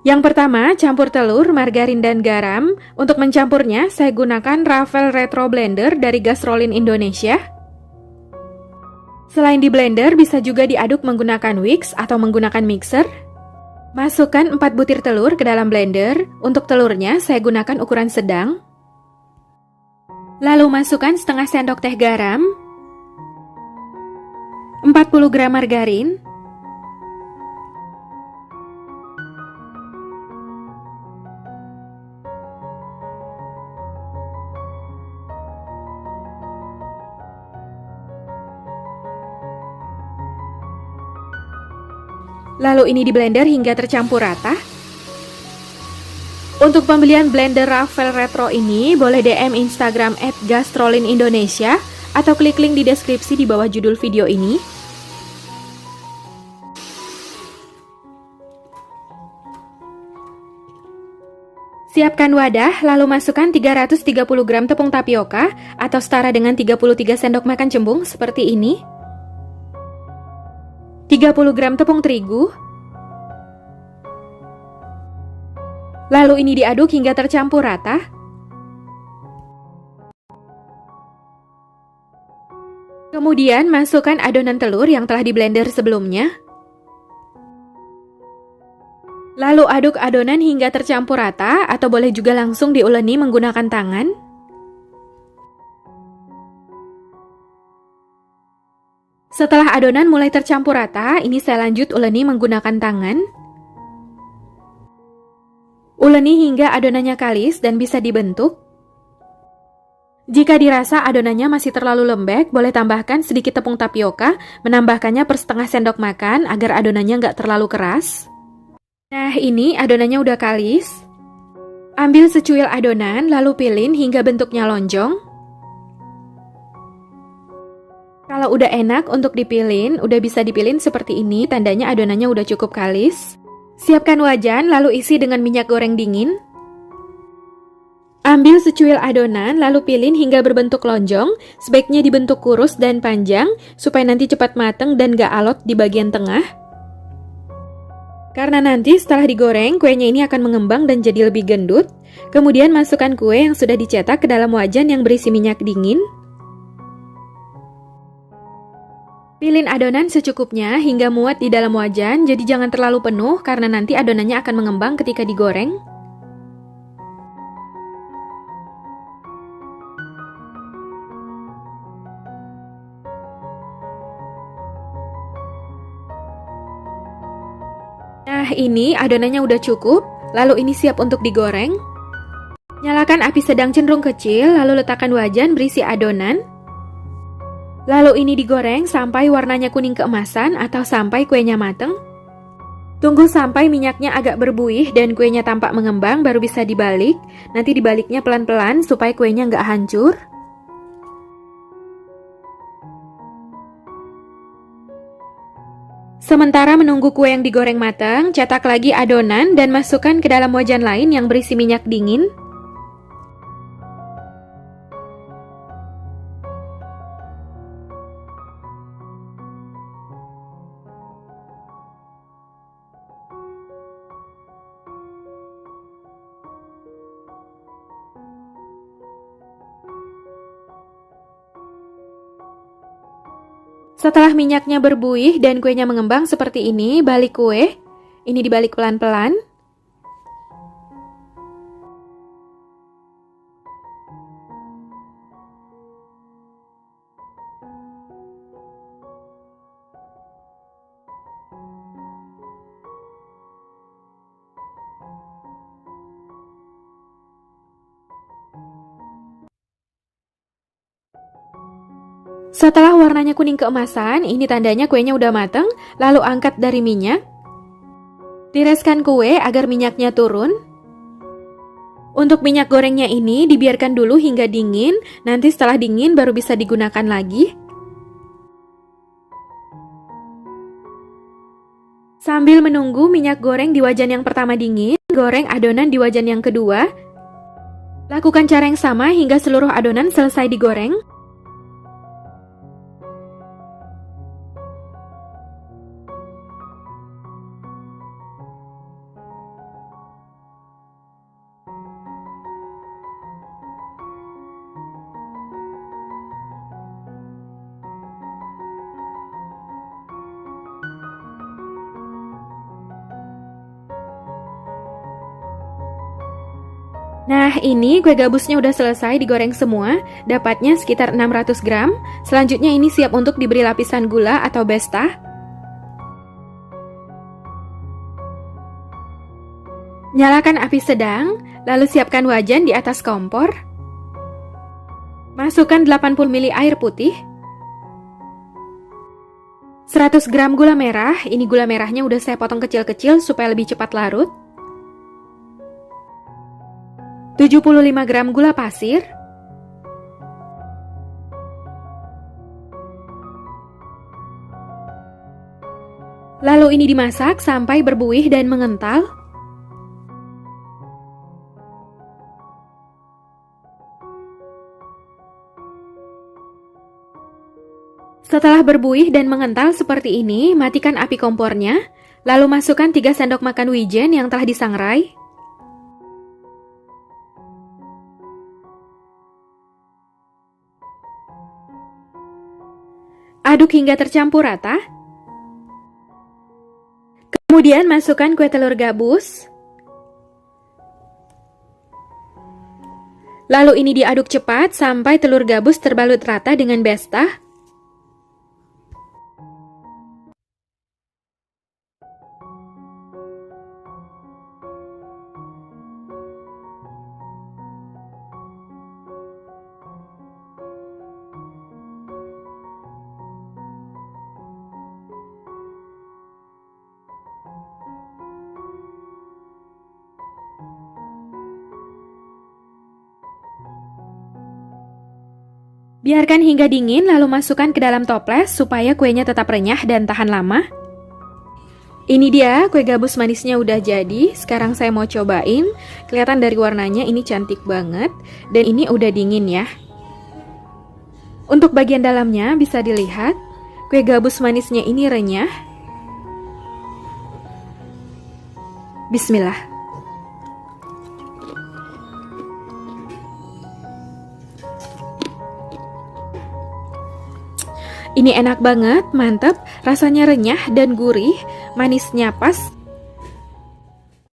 Yang pertama, campur telur, margarin, dan garam. Untuk mencampurnya, saya gunakan Ravel Retro Blender dari Gastrolin Indonesia. Selain di blender, bisa juga diaduk menggunakan whisk atau menggunakan mixer. Masukkan 4 butir telur ke dalam blender. Untuk telurnya, saya gunakan ukuran sedang. Lalu masukkan setengah sendok teh garam, 40 gram margarin, lalu ini di blender hingga tercampur rata. Untuk pembelian blender Ravel Retro ini, boleh DM Instagram @gastrolinIndonesia atau klik link di deskripsi di bawah judul video ini. Siapkan wadah, lalu masukkan 330 gram tepung tapioka atau setara dengan 33 sendok makan cembung seperti ini. 30 gram tepung terigu. Lalu ini diaduk hingga tercampur rata. Kemudian masukkan adonan telur yang telah di blender sebelumnya. Lalu aduk adonan hingga tercampur rata atau boleh juga langsung diuleni menggunakan tangan. Setelah adonan mulai tercampur rata, ini saya lanjut uleni menggunakan tangan. Uleni hingga adonannya kalis dan bisa dibentuk. Jika dirasa adonannya masih terlalu lembek, boleh tambahkan sedikit tepung tapioka, menambahkannya per setengah sendok makan agar adonannya nggak terlalu keras. Nah, ini adonannya udah kalis. Ambil secuil adonan, lalu pilin hingga bentuknya lonjong. Kalau udah enak untuk dipilin, udah bisa dipilin seperti ini, tandanya adonannya udah cukup kalis. Siapkan wajan, lalu isi dengan minyak goreng dingin. Ambil secuil adonan, lalu pilin hingga berbentuk lonjong. Sebaiknya dibentuk kurus dan panjang, supaya nanti cepat mateng dan gak alot di bagian tengah. Karena nanti setelah digoreng, kuenya ini akan mengembang dan jadi lebih gendut. Kemudian masukkan kue yang sudah dicetak ke dalam wajan yang berisi minyak dingin. Pilin adonan secukupnya hingga muat di dalam wajan, jadi jangan terlalu penuh karena nanti adonannya akan mengembang ketika digoreng. Nah, ini adonannya udah cukup, lalu ini siap untuk digoreng. Nyalakan api sedang cenderung kecil, lalu letakkan wajan berisi adonan. Lalu ini digoreng sampai warnanya kuning keemasan atau sampai kuenya mateng. Tunggu sampai minyaknya agak berbuih dan kuenya tampak mengembang baru bisa dibalik. Nanti dibaliknya pelan-pelan supaya kuenya nggak hancur. Sementara menunggu kue yang digoreng matang, cetak lagi adonan dan masukkan ke dalam wajan lain yang berisi minyak dingin. Setelah minyaknya berbuih dan kuenya mengembang seperti ini, balik kue. Ini dibalik pelan-pelan. Setelah warnanya kuning keemasan, ini tandanya kuenya udah mateng, lalu angkat dari minyak. Tiriskan kue agar minyaknya turun. Untuk minyak gorengnya ini dibiarkan dulu hingga dingin, nanti setelah dingin baru bisa digunakan lagi. Sambil menunggu minyak goreng di wajan yang pertama dingin, goreng adonan di wajan yang kedua. Lakukan cara yang sama hingga seluruh adonan selesai digoreng. Nah, ini kue gabusnya udah selesai digoreng semua, dapatnya sekitar 600 gram. Selanjutnya ini siap untuk diberi lapisan gula atau besta. Nyalakan api sedang, lalu siapkan wajan di atas kompor. Masukkan 80 ml air putih. 100 gram gula merah, ini gula merahnya udah saya potong kecil-kecil supaya lebih cepat larut. 75 gram gula pasir. Lalu ini dimasak sampai berbuih dan mengental. Setelah berbuih dan mengental seperti ini, matikan api kompornya. Lalu masukkan 3 sendok makan wijen yang telah disangrai. Aduk hingga tercampur rata. Kemudian masukkan kue telur gabus. Lalu ini diaduk cepat sampai telur gabus terbalut rata dengan besta. Biarkan hingga dingin lalu masukkan ke dalam toples supaya kuenya tetap renyah dan tahan lama. Ini dia kue gabus manisnya udah jadi. Sekarang saya mau cobain. Kelihatan dari warnanya ini cantik banget. Dan ini udah dingin ya. Untuk bagian dalamnya bisa dilihat. Kue gabus manisnya ini renyah. Bismillah. Ini enak banget, mantap, rasanya renyah dan gurih, manisnya pas,